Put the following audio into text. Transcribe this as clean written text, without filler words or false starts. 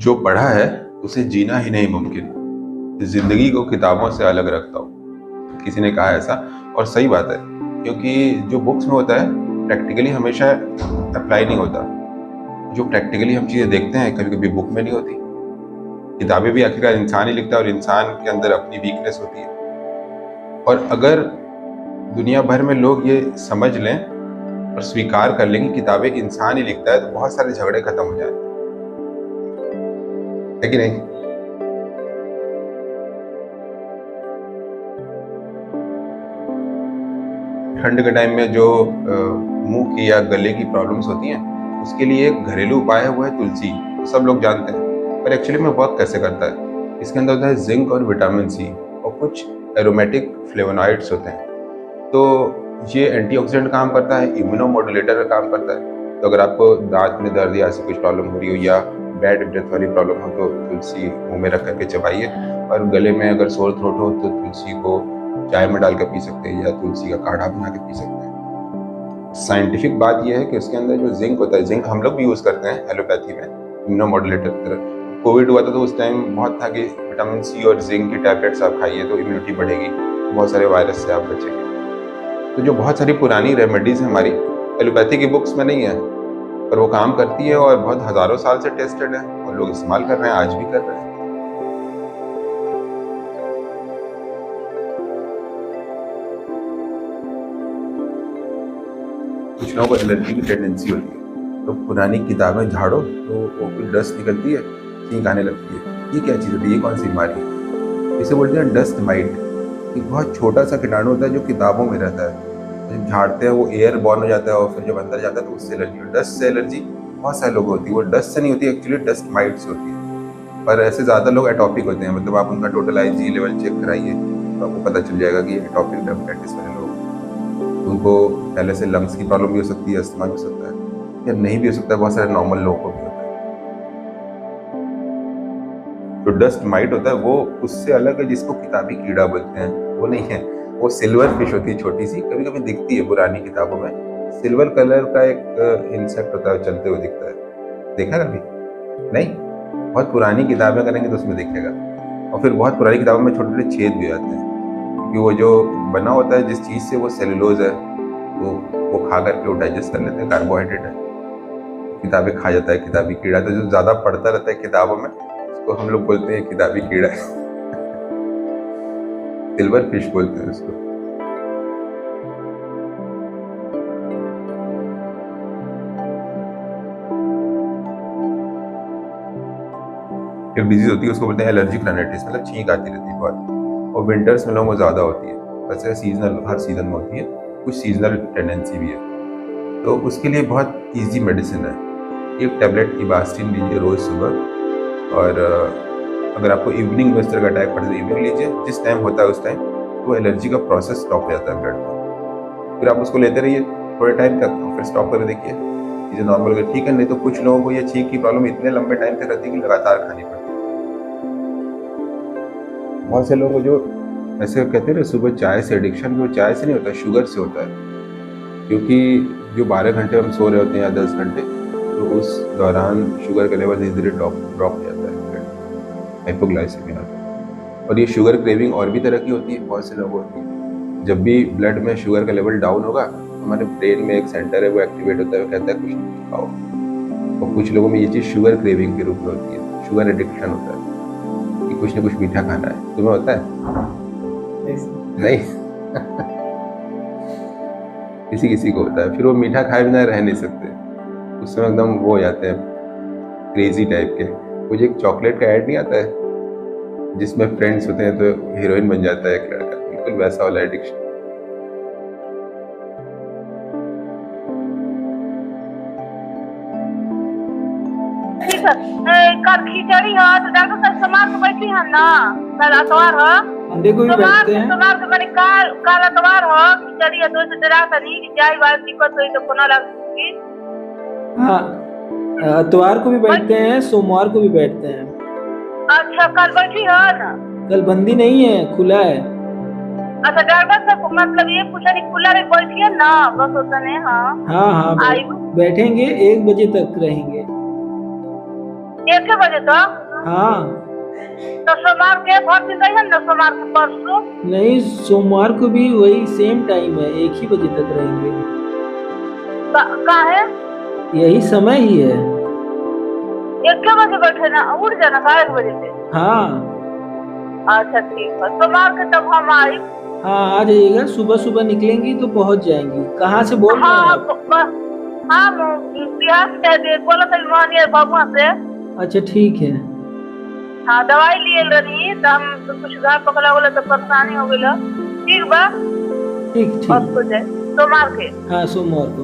जो पढ़ा है उसे जीना ही नहीं मुमकिन, जिंदगी को किताबों से अलग रखता हूँ। किसी ने कहा ऐसा, और सही बात है, क्योंकि जो बुक्स में होता है प्रैक्टिकली हमेशा अप्लाई नहीं होता। जो प्रैक्टिकली हम चीज़ें देखते हैं कभी कभी बुक में नहीं होती। किताबें भी आखिरकार इंसान ही लिखता है, और इंसान के अंदर अपनी वीकनेस होती है। और अगर दुनिया भर में लोग ये समझ लें और स्वीकार कर लें कि किताबें इंसान ही लिखता है, तो बहुत सारे झगड़े खत्म हो जाए, है कि नहीं? ठंड के टाइम में जो मुंह की या गले की प्रॉब्लम्स होती हैं, उसके लिए एक घरेलू उपाय है, वो है तुलसी। तो सब लोग जानते हैं, पर एक्चुअली में वर्क कैसे करता है। इसके अंदर होता है जिंक और विटामिन सी, और कुछ एरोमेटिक फ्लेवोनॉइड्स होते हैं। तो ये एंटीऑक्सीडेंट काम करता है, इम्यूनोमोडुलेटर का काम करता है। तो अगर आपको दांत में दर्द या ऐसी कुछ प्रॉब्लम हो रही हो, या बैड ब्रेथ वाली प्रॉब्लम हो, तो तुलसी मुंह में रख करके चबाइए। और गले में अगर सोर थ्रोट हो तो तुलसी को चाय में डाल के पी सकते हैं, या तुलसी का काढ़ा बना के पी सकते हैं। साइंटिफिक बात यह है कि उसके अंदर जो जिंक होता है, जिंक हम लोग भी यूज़ करते हैं एलोपैथी में, इम्यूनोमोडुलेटर की तरह। कोविड हुआ था तो उस टाइम बहुत था कि विटामिन सी और जिंक की टैबलेट्स आप खाइए तो इम्यूनिटी बढ़ेगी, बहुत सारे वायरस से आप बचेंगे। तो जो बहुत सारी पुरानी रेमेडीज है हमारी, एलोपैथी की बुक्स में नहीं है, पर वो काम करती है, और बहुत हजारों साल से टेस्टेड है, और लोग इस्तेमाल कर रहे हैं, आज भी कर रहे हैं। कुछ लोगों को एलर्जी की टेंडेंसी होती है, तो पुरानी किताबें झाड़ो तो वो कुछ डस्ट निकलती है, छींक आने लगती है। ये क्या चीज़ होती है? ये कौन सी बीमारी है? इसे बोलते हैं डस्ट माइट। एक बहुत छोटा सा कीटाणु होता है जो किताबों में रहता है। जब झाड़ते हैं वो एयर बॉर्न हो जाता है, और फिर जब अंदर जाता है तो उससे एलर्जी, डस्ट से एलर्जी बहुत सारे लोगों को होती है। वो डस्ट से नहीं होती, एक्चुअली डस्ट माइट से होती है। पर ऐसे ज़्यादा लोग एटॉपिक होते हैं, मतलब आप उनका टोटल आईजी लेवल चेक कराइए तो आपको पता चल जाएगा कि एटॉपिक डर्मेटाइटिस वाले लोग, उनको पहले से लंग्स की प्रॉब्लम भी हो सकती है, अस्थमा भी हो सकता है, या नहीं भी हो सकता है, बहुत सारे नॉर्मल लोगों को भी होता है। जो डस्ट माइट होता है वो उससे अलग है, जिसको किताबी कीड़ा बोलते हैं, वो नहीं है। वो सिल्वर फिश होती है, छोटी सी, कभी कभी दिखती है पुरानी किताबों में। सिल्वर कलर का एक इंसेक्ट होता है, चलते हुए दिखता है। देखा कभी? नहीं? बहुत पुरानी किताबें करेंगे तो उसमें दिखेगा। और फिर बहुत पुरानी किताबों में छोटे छोटे छेद भी आते हैं, क्योंकि वो जो बना होता है जिस चीज़ से, वो सेलुलोज है, तो वो खा करके वो डाइजेस्ट कर लेते हैं, कार्बोहाइड्रेट है, किताबें खा जाता है किताबी कीड़ा। तो जो ज़्यादा पढ़ता रहता है किताबों में, उसको हम लोग बोलते हैं किताबी कीड़ा है। सिल्वर फिश बोलते हैं उसको। एक डिजीज होती है, उसको बोलते हैं एलर्जिक राइनाइटिस, मतलब छींक आती रहती है बहुत, और विंटर्स में लोगों को ज़्यादा होती है। वैसे सीजनल, हर सीजन में होती है, कुछ सीजनल टेंडेंसी भी है। तो उसके लिए बहुत इजी मेडिसिन है। एक टैबलेट इबास्टिन लीजिए रोज़ सुबह, और अगर आपको इवनिंग में इस तरह का अटैक पड़े तो इवनिंग लीजिए, जिस टाइम होता है उस टाइम, तो एलर्जी का प्रोसेस स्टॉप हो जाता है ब्लड में। फिर आप उसको लेते रहिए थोड़े टाइम तक, फिर स्टॉप करके देखिए, चीज़ें नॉर्मल हो गई, ठीक है। नहीं तो कुछ लोगों को ये छींक की प्रॉब्लम इतने लंबे टाइम तक रहती है कि लगातार खानी पड़ती है। बहुत से लोगों को जो ऐसे कहते हैं ना सुबह चाय से एडिक्शन, वो चाय से नहीं होता, शुगर से होता है। क्योंकि जो 12 घंटे हम सो रहे होते हैं या 10 घंटे, तो उस दौरान शुगर का लेवल धीरे धीरे ड्रॉप हो जाता है, हाइपोग्लाइसेमिया आता है। और ये शुगर क्रेविंग और भी तरह की होती है, बहुत से लोगों को होती है। जब भी ब्लड में शुगर का लेवल डाउन होगा, हमारे ब्रेन में एक सेंटर है, वो एक्टिवेट होता है, वो कहता है कुछ ना कुछ खाओ। और कुछ लोगों में ये चीज़ शुगर क्रेविंग के रूप में होती है, शुगर एडिक्शन होता है कि कुछ ना कुछ मीठा खाना है। तुम्हें होता है? नहीं। किसी किसी को होता है, फिर वो मीठा खाए बिना रह नहीं सकते, उस समय एकदम वो हो जाते हैं क्रेजी टाइप के। मुझे एक चॉकलेट का ऐड नहीं आता है जिसमें फ्रेंड्स होते हैं तो हीरोइन बन जाता है एक लड़का, बिल्कुल वैसा वाला एडिक्शन। कल खिचड़ी है तो डॉक्टर साहब सोमवार को बैठी है ना, कल अतवार है, संडे को भी बैठते हैं। सोमवार को मैंने कल अतवार है, खिचड़ी है, 2 से डरा तनी जाई बात दिक्कत हुई तो कोना लगी। हाँ, इतवार को भी बैठते हैं, सोमवार को भी बैठते हैं। अच्छा, कल बैठी है ना? कल बंदी नहीं है, खुला है। अच्छा, डॉक्टर साहब मतलब ये पूछा नहीं, खुला रे बैठी है ना, बस होता नहीं। हाँ हाँ हाँ, आई बैठेंगे, 1 बजे तक रहेंगे। 1 बजे तक। हाँ तो सोमवार के भर्ती नहीं है ना, सोमवार के परसों। नहीं, सोमवार को भी वही सेम टाइम है, 1 ही बजे तक रहेंगे। काहे? यही समय ही है। 1 बजे बैठे ना, उठ जाना का 1 बजे से। हाँ अच्छा ठीक है, सोमवार के तब हम आई। हाँ, आ जाइएगा, सुबह सुबह निकलेंगी तो पहुंच जाएंगी। कहाँ से बोल रहे हैं हाँ आप? हाँ, बिहार से बोला था मोहनिया बाबुआ से। अच्छा ठीक है। हाँ, दवाई लिए रही तो हम तो कुछ घर पकड़ा बोला तो परेशानी हो गई। ठीक बा, ठीक और ठीक। हो जाए सोमवार के। हाँ, सोमवार को।